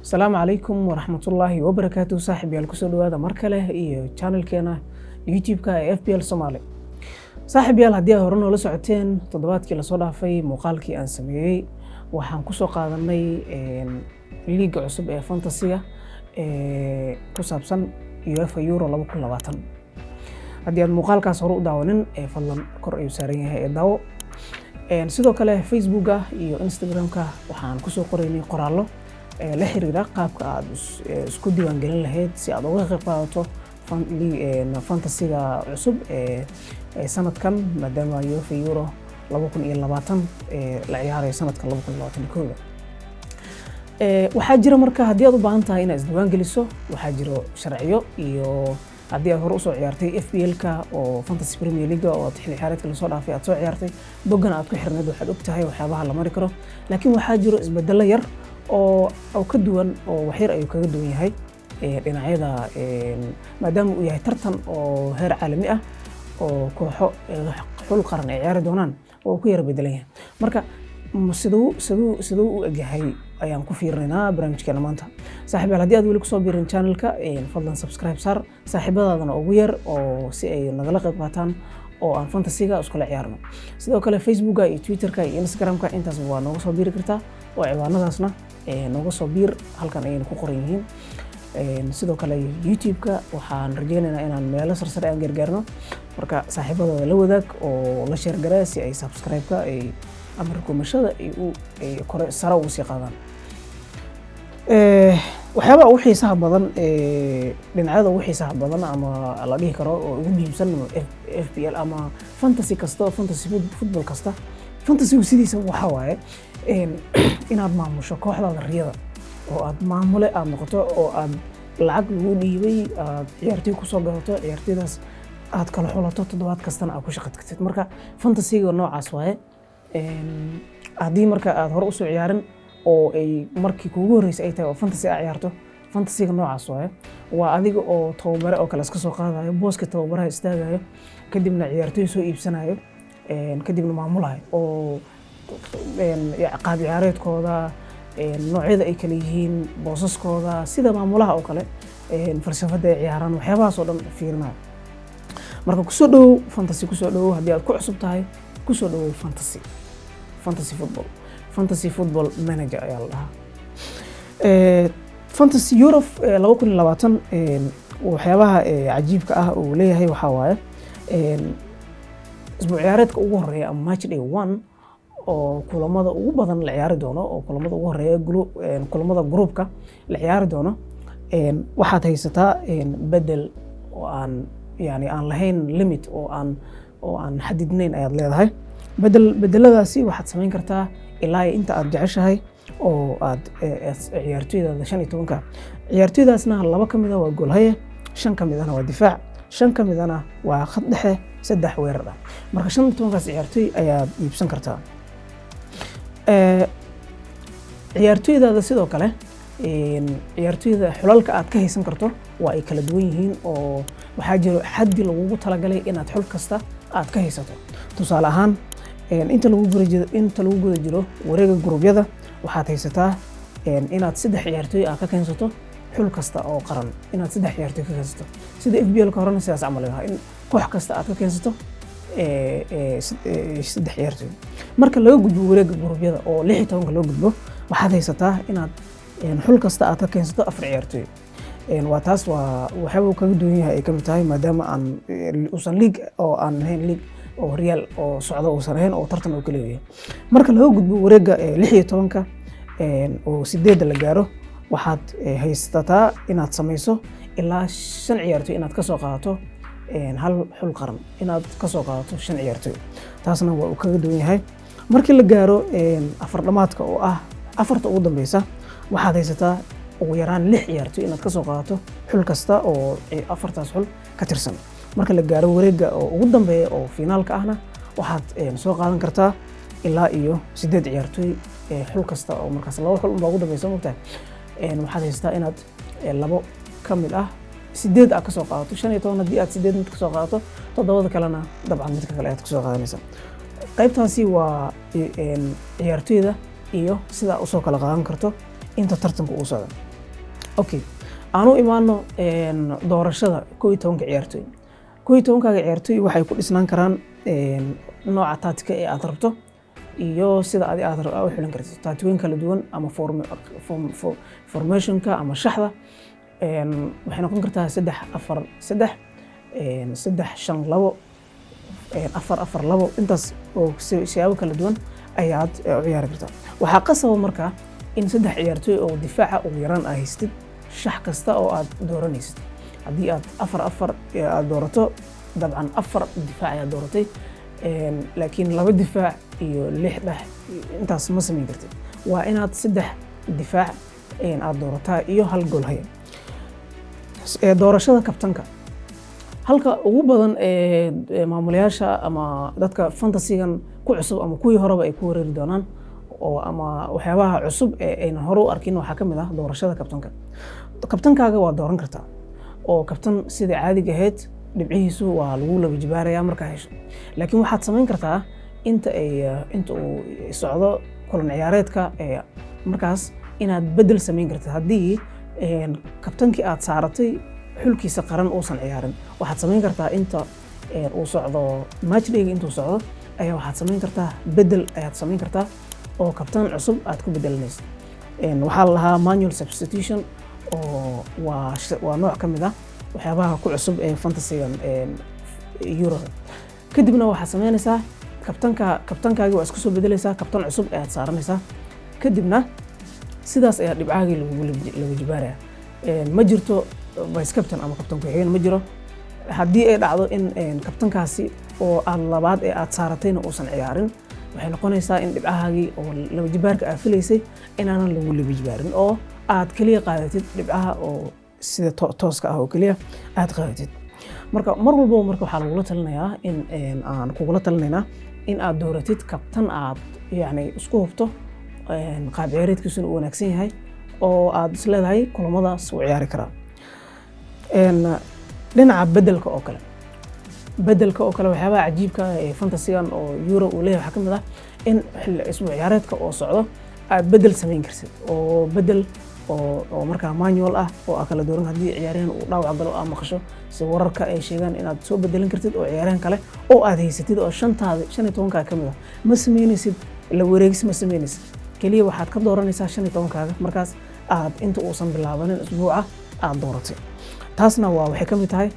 السلام عليكم ورحمة الله وبركاته. صاحب يال كسر هذا مركله إيه channel كنا يوتيوب كا FPL Somali. صاحب يال هديه هرنا ولا ساعتين تضبط كلا صدى في مقال أن سميه وحن كسر قادمي ليج عصب فانتسية كسبسن UEFA يورو لو كل وطن. هديه المقال كسروا داونين فلان كر يساريه داو. sidoo kale Facebook iyo Instagram-ka waxaan ku soo qoraynay qoraallo la xiriira qaabka aad isku diiwaan gelin lahayd si aad uga qayb qaadato fantasy-ga cusub sanadkan maadaama UEFA Euro 2020 la ciyaaray sanadka 2021 waxaa jira marka haddii aad u baahan tahay inaad isdiiwaan geliso waxaa jiro sharciyo iyo haddii aad hore u soo ciyaartay FPL-ka oo Fantasy Premier League oo xilli ciyaareedka la soo dhaafay aad soo ciyaartay boggan aad ku xirnayd waxaad og tahay waxyaabaha la mari karo laakiin waxaa jiro isbeddello yar oo ka duwan oo wax yar ayuu kaga duwan yahay dhinacyada maadaama uu yahay tartan oo heer caalami ah oo kooxo xul qaran ay ciyaari doonaan oo ku yara beddelan yahay marka siduu u egyahay ayaan ku fiirinaynaa barnaamijkeena maanta saaxiibayaal haddii aad weli kusoo biirin channelka fadlan subscribe saar saaxiibadaadana ugu yar oo si ay nagala qayb qaataan oo aan fantasy-ga iskula ciyaarno sidoo kale Facebook-ga iyo Twitter-ka iyo Instagram-ka intaasba waa nooga soo biiri kartaa oo ciwaanadaasna nooga soo biir halkan ayayna ku qoran yihiin sidoo kale YouTube-ka waxaan rajaynaynaa inaan meelo sarsare aan gargaarno marka saaxiibadooda la wadaag oo la share garaa si ay subscribe-ka ay ama rukumashada ay kore sare ugu sii qaadaan waxyaabaha ugu xiisaha badan dhinacyada ugu xiisaha badan ama la dhihi karo oo ugu muhiimsan FPL ama fantasy kasta oo fantasy football kasta fantasy sidiisa waxa waaye inaad maamusho kooxdaada riyada oo aad maamule aad noqoto oo aad lacag lagu dhiibay aad ciyaartoy ku soo gadato ciyaartoydaas aad kala xulato toddobaad kastana aad ku shaqadkatid marka fantasy-ga noocaas waaye haddii marka aad hore u soo ciyaarin oo ay markii kuugu horreysay ay tahay oo fantasy aad ciyaarto fantasy-ga noocaas waaye waa adiga oo tababare oo kale iska soo qaadayo booska tababaraha istaagayo kadibna ciyaartoy soo iibsanayo kadibna maamulayo oo qaab ciyaareedkooda noocyada ay kala yihiin boosaskooda sida maamulaha oo kale falsafada ay ciyaaraan waxyaabahaas oo dhan fiirinayo marka kusoo dhowow fantasy kusoo dhowow haddii aad ku cusub tahay kusoo dhowow fantasy football manager ayaa la dhahaa fantasy Euro 2020 waxyaabaha cajiibka ah oo leeyahay waxaa waaye isbuuc ciyaareedka ugu horeeya ama match day 1 oo kulamada ugu badan la ciyaari doono oo kulamada ugu horeeya kulamada groupka la ciyaari doono waxaad haysataa bedel oo aan lahayn limit oo aan xadidnayn ayaad leedahay bedeladaasi waxaad samayn kartaa ilaa inta aad jeceshahay oo aad ciyaartoydaada 15 ciyaartoydaasna laba ka mid ah waa goolhaye 5 ka mid ahna waa difaac 5 ka mid ahna waa khad dhexe 3 weerar ah marka 15kaas ciyaartoy ayaad iibsan kartaa ciyaartoydaada sidoo kale ciyaartoyda xulalka aad ka haysan karto waa ay kala duwan yihiin oo waxaa jiro xaddi lagugu talagalay inaad xul kasta aad ka haysato tusaale ahaan inta lagu guda jiro wareega gurubyada waxaad haysataa inaad 3 ciyaartoy aad ka keensato xul kasta oo qaran inaad 3 ciyaartoy ka keensato sida FPL-ka horena sidaas camal ah in koox kasta aad ka keensato 3 ciyaartoy marka laga gudbo wareega gurubyada oo 16 loo gudbo waxaad haysataa inaad xul kasta aad ka keensato 4 ciyaartoy waa taas waxyaabo kaga duwan yahay ay ka mid tahay maadaama aan usan league oo aan ahayn league oo real oo socdo uusan ahayn oo tartan oo kale yahay marka laga gudbo wareega 16ka oo 8 la gaaro waxaad haysataa inaad samayso ilaa 5 ciyaartoy inaad ka soo qaadato hal xul qaran inaad ka soo qaadato 5 ciyaartoy taasna waa uu kaga duwan yahay markii la gaaro afar dhamaadka oo ah afarta ugu dambaysa waxaad haysataa ugu yaraan 6 ciyaartoy inaad ka soo qaadato xul kasta oo afartaas xul ka tirsan marka la gaaro wareega oo ugu dambeeya oo finaalka ahna waxaad soo qaadan kartaa ilaa iyo 8 ciyaartoy xul kasta oo markaas laba xul ugu dambaysa moogtahay waxaad haysataa inaad labo ka mid ah 8 aad ka soo qaadato 15 haddii aad 8 mid ka soo qaadato 7 kalena dabcan midka kale aad ka soo qaadanaysaa qaybtaasi waa ciyaartoyda iyo sida u soo kala qaadan karto inta tartanka uu socdo okay aanu imaano doorashada 11 ciyaartoy 11 ciyaartoy waxay ku dhisnaan karaan nooca tactic ee aad rabto iyo sida aad u xulin kartid taatooyin kala duwan ama formationka ama shaxda waxay noqon kartaa 3-4-3 3-5-2 4-4-2 intaas oo siyaabo kala duwan ayaad u ciyaari kartaa waxaa qasab marka in 3 ciyaartoy oo difaaca ugu yaraan ay haystid shax kasta oo aad dooranaysid haddii aad 4-4 aad doorato dabcan 4 difaac ayaad dooratay laakiin 2 difaac iyo 6 dhex intaas ma samayn kartid waa inaad 3 difaac aad doorataa iyo 1 gool haya doorashada kabtanka halka ugu badan maamulayaasha ama dadka fantasigan ku cusub ama kuwii horeba ay ku wareeri doonaan oo ama waxyaabaha cusub ee aynan hore u arkin waxaa ka mid ah doorashada kabtanka kabtankaaga waa dooran kartaa oo kabtan sida caadiga ahayd dhibcihiisu waa lagu laba jibaarayaa markaa hesho laakiin waxaad samayn kartaa inta uu socdo kulan ciyaareedka markaas inaad bedel samayn kartid haddii kabtankii aad saaratay xulkiisa qaran uusan ciyaarin waxaad samayn kartaa inta uu socdo match day-ga intuu socdo ayaa waxaad samayn kartaa bedel ayaad samayn kartaa oo kabtan cusub aad ku bedelanaysid waxaa la lahaa manual substitution oo waa nooc ka mid ah waxyaabaha ku cusub ee fantasigan Euro kadibna waxaad samaynaysaa kabtankaagii waa isku soo bedelaysaa kabtan cusub ayaad saaranaysaa kadibna sidaas ayaa dhibcaagii lagu jibaaraya ma jirto vice captain ama kabtan ku-xigeen ma jiro haddii ay dhacdo in kabtankaasi oo aad labaad ee aad saaratayna uusan ciyaarin waxay noqonaysaa in dhibcahaagii oo laba jibaarka aad filaysay inaanan lagu laba jibaarin oo aad kaliya qaadatid dhibcaha oo sida tooska ah oo kaliya aad qaadatid marka mar walba marka waxaa lagula talinayaa in aan kugula talinaynaa in aad dooratid kabtan aad yacni isku hubto qaab ciyaareedkiisuna uu wanaagsan yahay oo aad isleedahay kulamadaas uu ciyaari karaa dhinaca bedelka oo kale waxyaabaha cajiibka ah ee fantasigan oo Euro uu leeyahay waxaa ka mid ah in isbuuc ciyaareedka oo socdo aad bedel samayn kartid oo bedel oo markaa manual ah oo aad kala dooran haddii ciyaaryahan uu dhaawac galo aad maqasho si wararka ay sheegaan inaad soo bedelin kartid oo ciyaaryahan kale oo aad haysatid oo 15 ka mid ah ma samaynaysid la wareegis ma samaynaysid kaliya waxaad ka dooranaysaa 15 markaas aad inta uusan bilaabanin isbuuca aad dooratay taasna waxay ka mid tahay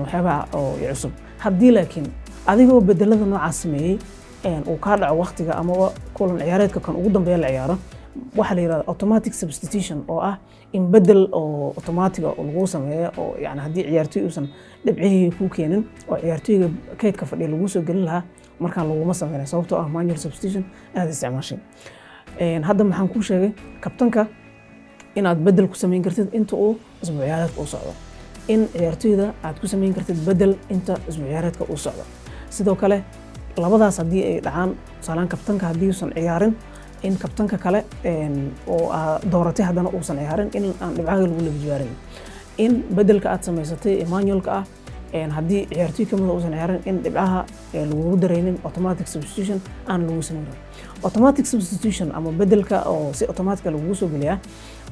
waxyaabaha oo cusub haddii laakiin adigoo bedelada noocaas sameeyey uu ka dhaco waqtiga ama kulan ciyaareedka kan ugu dambeeya la ciyaaro waxa la yiraahdo automatic substitution oo ah in bedel oo automatic oo lagu sameeyo oo yani haddii ciyaartoy uusan dhibcihii ku keenin oo ciyaartoyga kaydka fadhiya lagu soo gelin lahaa markaan laguma sameeyo sababtoo ah manual substitution aad isticmaashay hadda maxaan ku sheegay kabtanka inaad bedel ku samayn kartid inta uu isbuuc ciyaareedka u socdo in ciyaartoyda aad ku samayn kartid bedel inta isbuuc ciyaareedka u socdo sidoo kale labadaas haddii ay dhacaan tusaale kabtanka haddii uusan ciyaarin in kabtanka kale oo dooratay haddana uusan ciyaarin in aan dhibcaha lagu laba jibaarin in bedelka aad samaysatay manualka ah haddii ciyaartoy ka mid ah uusan ciyaarin in dhibcaha lagu dareynin automatic substitution aan lagu samayn automatic substitution ama bedelka oo si automatic lagu soo geliyaa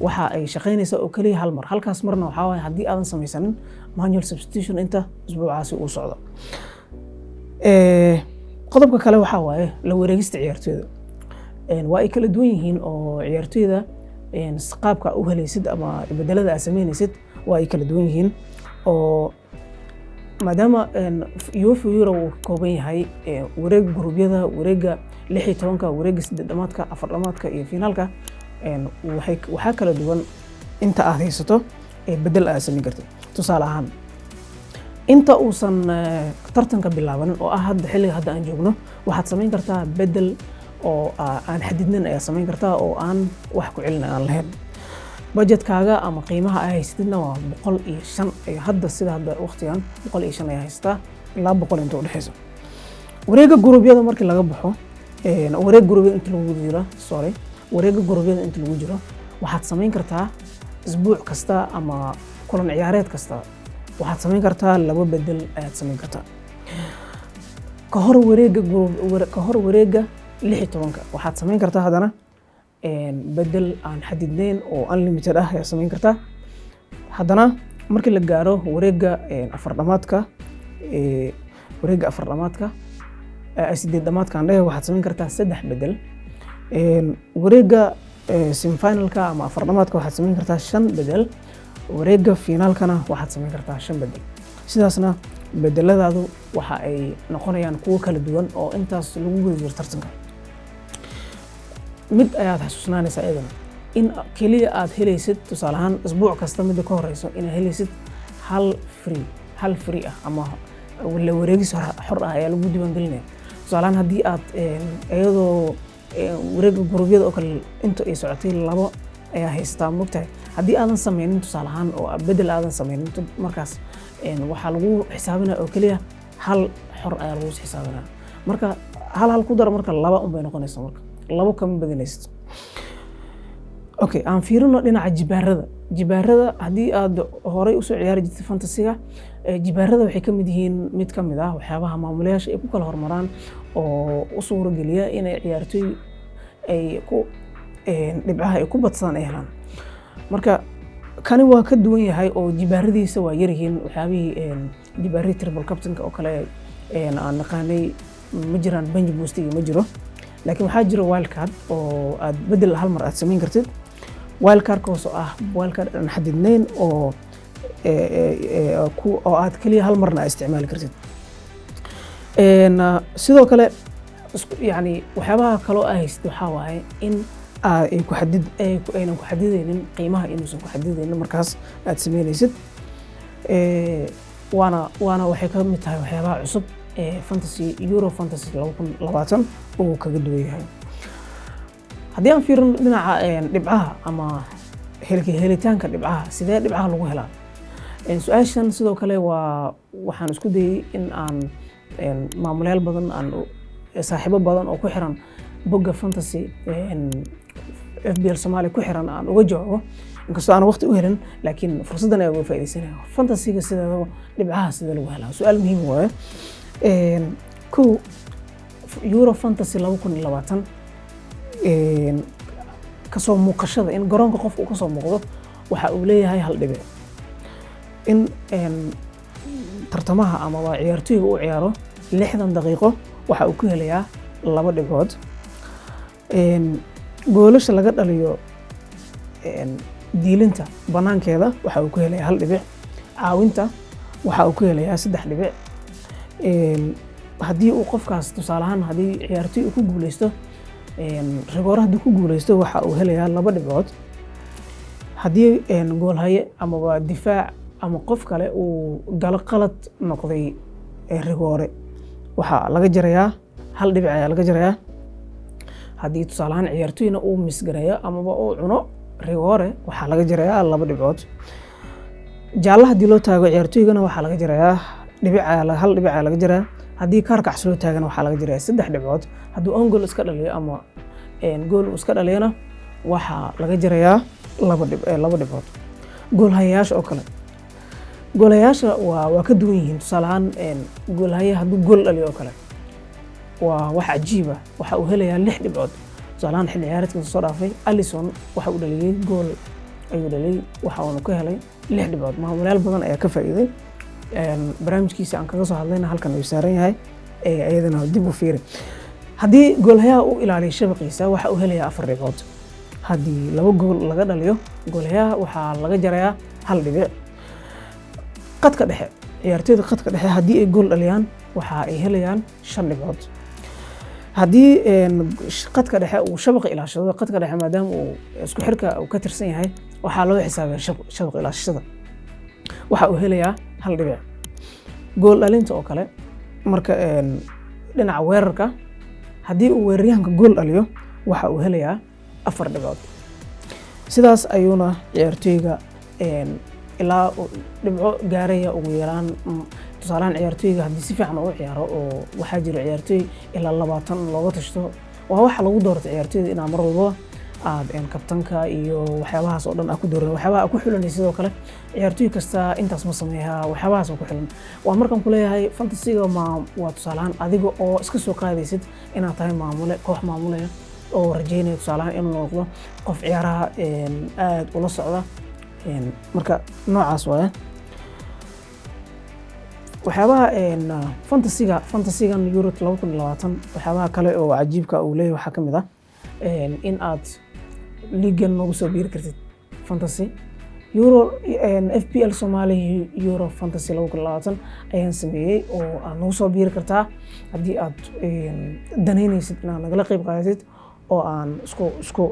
waxa ay shaqeynaysaa oo kaliya hal mar halkaas marna waxa waaye haddii aadan samaysanin manual substitution inta isbuucaasi uu socdo qodobka kale waxa waaye la wareegista ciyaartoyda waa ay kala duwan yihiin oo ciyaartoyda qaabka u helaysid ama bedelada aad samaynaysid waa ay kala duwan yihiin oo maadaama UEFA Euro uu kooban yahay wareega gurubyada wareega 16 wareega 8-dhamaadka 4-dhamaadka iyo finaalka waxaa kala duwan inta aad haysato bedel aad samayn kartid tusaale ahaan inta uusan tartanka bilaabanin oo ah hadda xilliga hadda aan joogno waxaad samayn kartaa bedel oo aan xadidnan ayaa samayn kartaa oo aan wax ku celin aan lahayn budgetkaaga ama qiimaha ay haysatidna waa 105 hadda sida hadda waqtigan 105 ayaa haystaa ilaa 100 inta u dhaxayso wareega gurubyada markii laga baxo wareeg gurubyada inta lagu jiro wareega gurubyada inta lagu jiro waxaad samayn kartaa isbuuc kasta ama kulan ciyaareed kasta waxaad samayn kartaa laba bedel ayaad samayn kartaa ka hor wareega 16 waxaad samayn kartaa hadana bedel aan xadidnayn oo unlimited ah ayaa samayn kartaa. haddana markii la gaaro wareegga afardhamaadka sideed dhamaadka aan dhahay waxaad samayn kartaa 3 bedel. wareegga semifinalka ama afardhamaadka waxaad samayn kartaa 5 bedel. wareegga finaalkana waxaad samayn kartaa 5 bedel. sidaasna bedeladaadu waxa ay noqonayaan kuwo kala duwan oo intaas lagu guda jiro tartanka. mid ayaad xasuusnaanaysaa iyadana in kaliya aad helaysid tusaale ahaan isbuuc kasta midda ka horeyso inaad helaysid hal free ah ama la wareegis xor ah ayaa lagu diiwaangelinaya. tusaale ahaan haddii aad iyadoo wareegga gurubyada oo kale inta ay socotay 2 ayaa haystaa mogtahay. haddii aadan sameynin tusaale ahaan oo bedel aadan sameynin markaas waxaa lagu xisaabinaya oo kaliya hal xor ayaa lagu xisaabinaya. marka hal ku daro marka 2 un bay noqonaysaa. marka 2 kama badinaysid. okay, aan fiirino dhinaca jibaarada haddii aad horey u soo ciyaari jirtay fantasiga. jibaarada waxay ka mid yihiin mid ka mid ah waxyaabaha maamulayaasha ay ku kala hormaraan oo u suura geliya inay ciyaartoy ay ku dhibcaha ay ku badsadaan ay helaan. marka kani waa ka duwan yahay oo jibaaradiisa waa yar yihiin. waxyaabihii jibaaradii triple captainka oo kale aan naqaanay ma jiraan, bench boostiga ma jiro. laakiin waxaa jira wild card oo aad bedel hal mar aad samayn kartid. wild cardkaas oo ah wild card aan xadidnayn oo aad kaliya hal marna isticmaali kartid. sidoo kale yani waxyaabaha kaloo haysta waxaa waaye in aynan ku xadidaynin qiimaha, inuusan ku xadidaynin markaas aad samaynaysid. waana waxay ka mid tahay waxyaabaha cusub fantasy Euro Fantasy 2020 uu kaga duwan yahay. haddii aan fiirino dhinaca dhibcaha ama helitaanka dhibcaha, sidee dhibcaha lagu helaa? su-aashan sidoo kale waxaan isku dayay in aan maamulayaal badan, saaxiibo badan oo ku xiran bogga fantasy FBL Soomaali ku xiran aan uga jawaabo, inkastoo aan waqti u helin, laakiin fursaddan ayaa uga faa'iidaysanaya. fantasiga sideedaba dhibcaha sidee lagu helaa? su-aal muhiim waaye. Euro Fantasy 2020 kasoo muuqashada in garoonka qofka uu kasoo muuqdo waxa uu leeyahay 1 dhibic. in tartamaha ama ciyaartoyga uu ciyaaro 60 daqiiqo waxa uu ku helayaa 2 dhibcood. goolasha laga dhaliyo diilinta banaankeeda waxa uu ku helayaa 1 dhibic. caawinta waxa uu ku helayaa 3 dhibic. haddii uu qofkaas tusaale ahaan haddii ciyaartoy uu ku guuleysto rigoore haddii ku guuleysto waxa uu helayaa 2 dhibcood. haddii goolhaye ama difaac ama qof kale uu galo qalad noqday rigoore waxaa laga jarayaa 1 dhibic ayaa laga jarayaa. haddii tusaale ahaan ciyaartoyna uu misgareeyo amaba uu cuno rigoore waxaa laga jarayaa 2 dhibcood. jaalle haddii loo taago ciyaartoygana waxaa laga jarayaa 1 dhibic ayaa laga jarayaa. haddii kaarkacs loo taagana waxaa laga jarayaa 3 dhibcood. hadduu on goal iska dhaliyo ama gool uu iska dhaliyana waxaa laga jarayaa 2 dhibcood. goolhayayaasha oo kale, goolhayaasha waa ka duwan yihiin. tusaale ahaan goolhaye hadduu gool dhaliyo oo kale waa wax cajiib ah, waxa uu helayaa 6 dhibcood. tusaale ahaan xilli ciyaareedka soo dhaafay Alisson waxa uu dhaliyay gool ayuu dhaliyay, waxa uu ka helay 6 dhibcood. maamulayaal badan ayaa ka faa'iiday. barnaamijkiisa aan kaga soo hadlayna halkan uu saaran yahay, ayadana dib u fiiri. haddii goolhayaha uu ilaaliyo shabaqiisa waxa uu helayaa 4 dhibcood. haddii 2 gool laga dhaliyo goolhayaha waxaa laga jarayaa 1 dhibic. qadka dhexe, ciyaartoyda qadka dhexe haddii ay gool dhaliyaan waxa ay helayaan 5 dhibcood. haddii qadka dhexe uu shabaqa ilaashado, qadka dhexe maadaama uu isku xirka uu ka tirsan yahay waxaa loo xisaabiyaa shabaqa ilaashashada, waxa uu helayaa 1 dhibic. gool dhalinta oo kale marka dhinaca weerarka haddii uu weeraryahanka gool dhaliyo waxa uu helayaa 4 dhibcood. sidaas ayuuna ciyaartoyga ilaa dhibco gaaraya ugu yaraan. tusaalaan ciyaartoyga haddii si fiican u ciyaaro oo waxaa jira ciyaartoy ilaa 20 looga tashto, waa waxa lagu doorto ciyaartoyda inaa mar walba aad kabtanka iyo waxyaabahaas oo dhan aad ku dooran. waxyaabaha ku xulanay sidoo kale ciyaartoy kasta intaas ma sameeyaa, waxyaabahaas ku xulan. waa markaan ku leeyahay fantasiga waa tusaalaan adiga oo iska soo qaadaysid inaad tahay maamule, koox maamulaya oo rajeynaya tusaalahaan inuu noqdo qof ciyaaraha aad ula socda marka noocaas waaye waxyaabaha fantasigan Euro 2020 waxyaabaha kale oo cajiibka uu leeyahay waxaa ka mid ah in aad liigan noogu soo biiri kartid fantasy Euro FPL Soomaaliya Euro Fantasy 2020 ayaan sameeyay oo aad noogu soo biiri kartaa haddii aad danaynaysid inaad nagala qayb qaadatid oo aan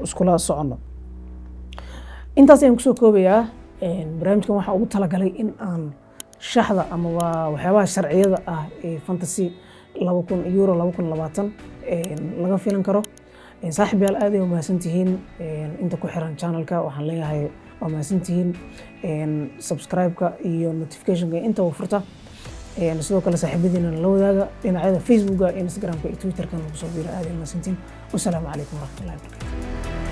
iskula soconno intaas ayaan kusoo koobayaa barnaamijkan waxaa ugu talagalay in aan shaxda ama waxyaabaha sharciyada ah ee fantasy Euro 2020 laga filan karo saaxiibayaal aad ay u mahadsantihiin inta ku xiran channelka waxaan leeyahay waa mahadsantihiin subscribe-ka iyo notification-ka inta u furta sidoo kale saaxiibadiina la wadaaga dhinacyada Facebook-ga Instagram-ka iyo Twitter-ka nagu soo biira aad ay mahadsantihiin wassalaamu calaykum waraxmatullaahi wabarakaatuh